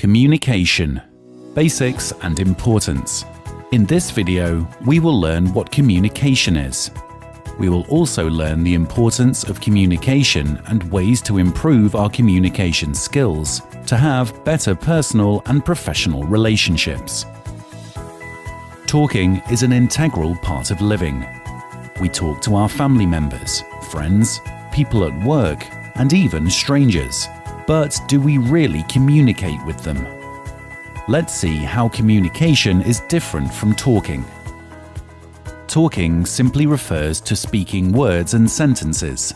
Communication, basics and importance. In this video, we will learn what communication is. We will also learn the importance of communication and ways to improve our communication skills to have better personal and professional relationships. Talking is an integral part of living. We talk to our family members, friends, people at work, and even strangers. But do we really communicate with them? Let's see how communication is different from talking. Talking simply refers to speaking words and sentences.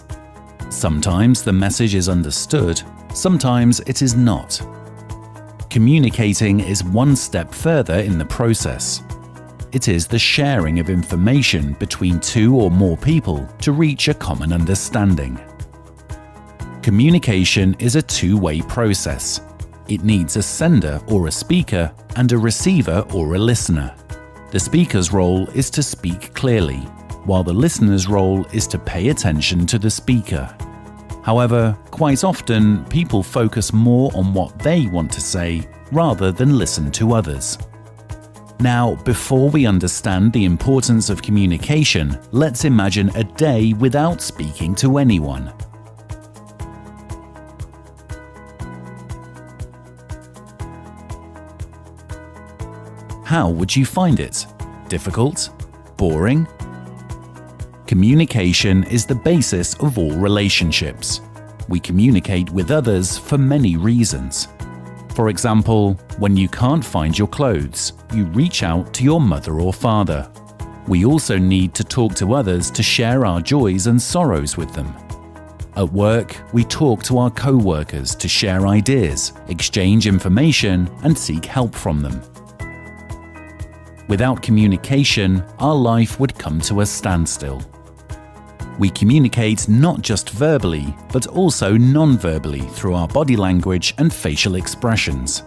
Sometimes the message is understood, sometimes it is not. Communicating is one step further in the process. It is the sharing of information between two or more people to reach a common understanding. Communication is a two-way process. It needs a sender or a speaker and a receiver or a listener. The speaker's role is to speak clearly, while the listener's role is to pay attention to the speaker. However, quite often people focus more on what they want to say rather than listen to others. Now, before we understand the importance of communication, let's imagine a day without speaking to anyone. How would you find it? Difficult? Boring? Communication is the basis of all relationships. We communicate with others for many reasons. For example, when you can't find your clothes, you reach out to your mother or father. We also need to talk to others to share our joys and sorrows with them. At work, we talk to our co-workers to share ideas, exchange information, and seek help from them. Without communication, our life would come to a standstill. We communicate not just verbally, but also non-verbally through our body language and facial expressions.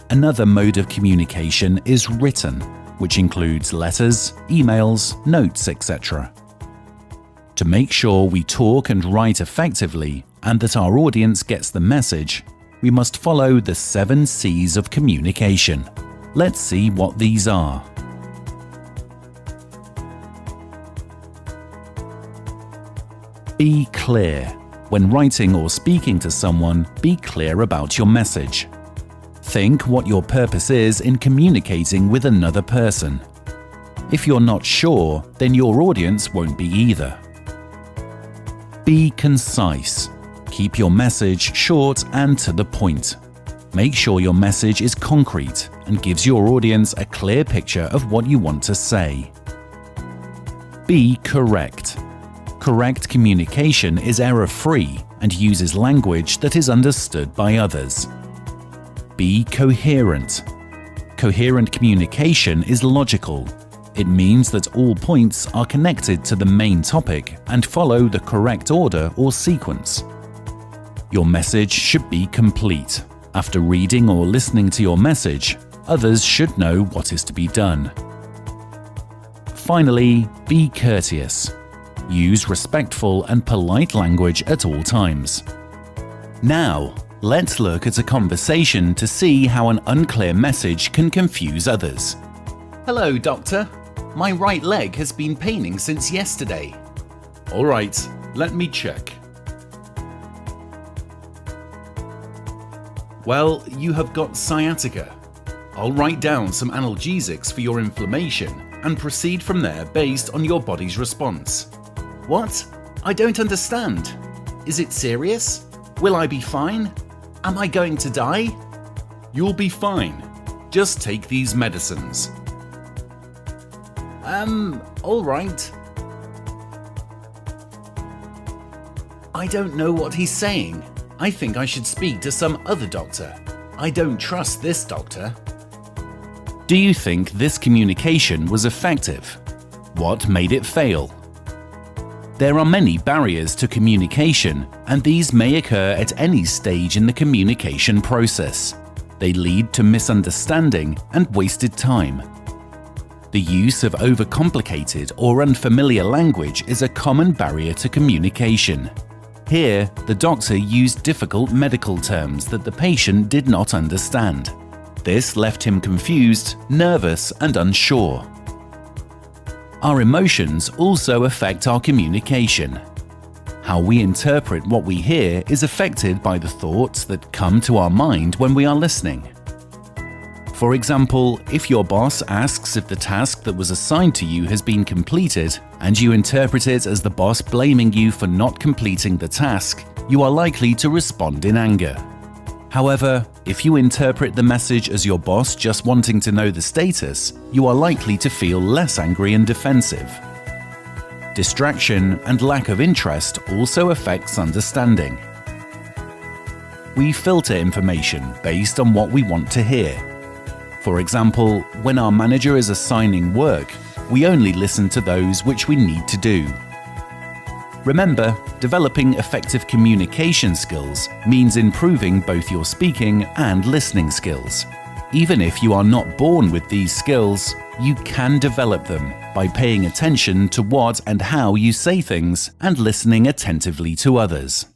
Another mode of communication is written, which includes letters, emails, notes, etc. To make sure we talk and write effectively and that our audience gets the message, we must follow the 7 C's of communication. Let's see what these are. Be clear. When writing or speaking to someone, be clear about your message. Think what your purpose is in communicating with another person. If you're not sure, then your audience won't be either. Be concise. Keep your message short and to the point. Make sure your message is concrete and gives your audience a clear picture of what you want to say. Be correct. Correct communication is error-free and uses language that is understood by others. Be coherent. Coherent communication is logical. It means that all points are connected to the main topic and follow the correct order or sequence. Your message should be complete. After reading or listening to your message, others should know what is to be done. Finally, be courteous. Use respectful and polite language at all times. Now, let's look at a conversation to see how an unclear message can confuse others. Hello, doctor. My right leg has been paining since yesterday. All right, let me check. Well, you have got sciatica. I'll write down some analgesics for your inflammation and proceed from there based on your body's response. What? I don't understand. Is it serious? Will I be fine? Am I going to die? You'll be fine. Just take these medicines. All right. I don't know what he's saying. I think I should speak to some other doctor. I don't trust this doctor. Do you think this communication was effective? What made it fail? There are many barriers to communication, and these may occur at any stage in the communication process. They lead to misunderstanding and wasted time. The use of overcomplicated or unfamiliar language is a common barrier to communication. Here, the doctor used difficult medical terms that the patient did not understand. This left him confused, nervous, and unsure. Our emotions also affect our communication. How we interpret what we hear is affected by the thoughts that come to our mind when we are listening. For example, if your boss asks if the task that was assigned to you has been completed, and you interpret it as the boss blaming you for not completing the task, you are likely to respond in anger. However, if you interpret the message as your boss just wanting to know the status, you are likely to feel less angry and defensive. Distraction and lack of interest also affects understanding. We filter information based on what we want to hear. For example, when our manager is assigning work, we only listen to those which we need to do. Remember, developing effective communication skills means improving both your speaking and listening skills. Even if you are not born with these skills, you can develop them by paying attention to what and how you say things and listening attentively to others.